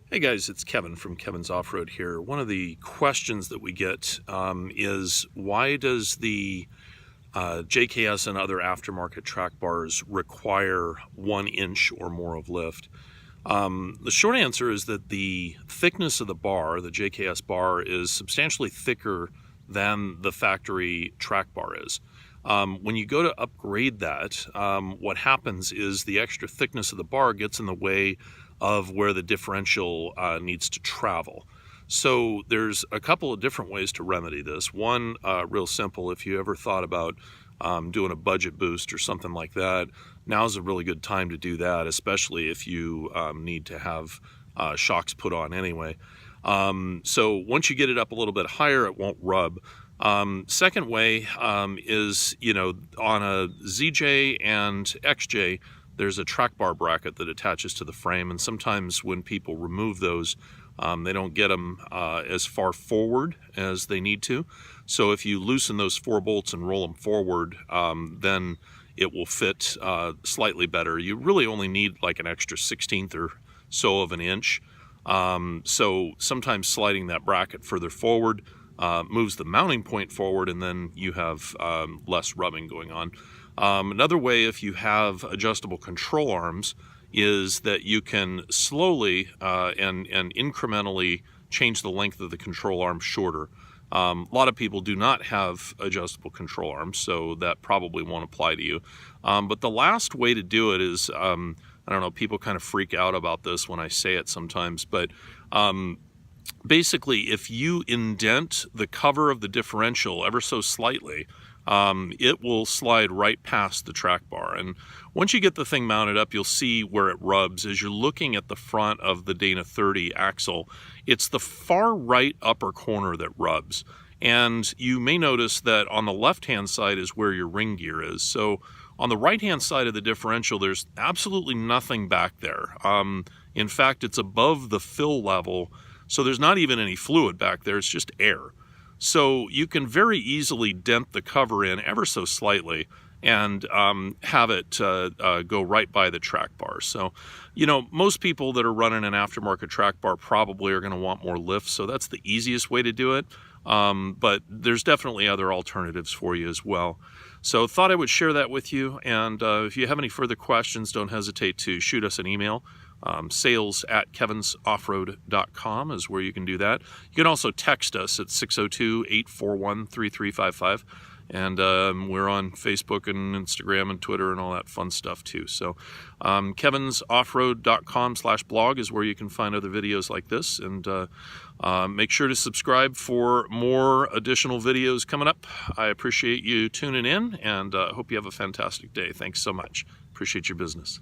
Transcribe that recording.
Hey guys, it's Kevin from Kevin's Off-Road here. One of the questions that we get is why does the JKS and other aftermarket track bars require 1 inch or more of lift? The short answer is that the thickness of the bar, the JKS bar, is substantially thicker than the factory track bar is. When you go to upgrade that, what happens is the extra thickness of the bar gets in the way of where the differential needs to travel. So there's a couple of different ways to remedy this. One, real simple, if you ever thought about doing a budget boost or something like that, now's a really good time to do that, especially if you need to have shocks put on anyway. So once you get it up a little bit higher, it won't rub. Second way is, on a ZJ and XJ, there's a track bar bracket that attaches to the frame, and sometimes when people remove those, they don't get them as far forward as they need to. So if you loosen those 4 bolts and roll them forward, then it will fit slightly better. You really only need like an extra 1/16 or so of an inch. So sometimes sliding that bracket further forward moves the mounting point forward, and then you have less rubbing going on. Another way, if you have adjustable control arms, is that you can slowly and incrementally change the length of the control arm shorter. A lot of people do not have adjustable control arms, so that probably won't apply to you. But the last way to do it is, I don't know, people kind of freak out about this when I say it sometimes, but basically, if you indent the cover of the differential ever so slightly, it will slide right past the track bar. And once you get the thing mounted up, you'll see where it rubs. As you're looking at the front of the Dana 30 axle, it's the far right upper corner that rubs. And you may notice that on the left-hand side is where your ring gear is. So on the right-hand side of the differential, there's absolutely nothing back there. In fact, it's above the fill level, so there's not even any fluid back there, it's just air. So you can very easily dent the cover in ever so slightly and have it go right by the track bar. So, most people that are running an aftermarket track bar probably are going to want more lift, so that's the easiest way to do it. But there's definitely other alternatives for you as well. So thought I would share that with you, and if you have any further questions, don't hesitate to shoot us an email. Sales@KevinsOffroad.com is where you can do that. You can also text us at 602-841-3355. And we're on Facebook and Instagram and Twitter and all that fun stuff too. So KevinsOffroad.com/blog is where you can find other videos like this. And make sure to subscribe for more additional videos coming up. I appreciate you tuning in, and hope you have a fantastic day. Thanks so much. Appreciate your business.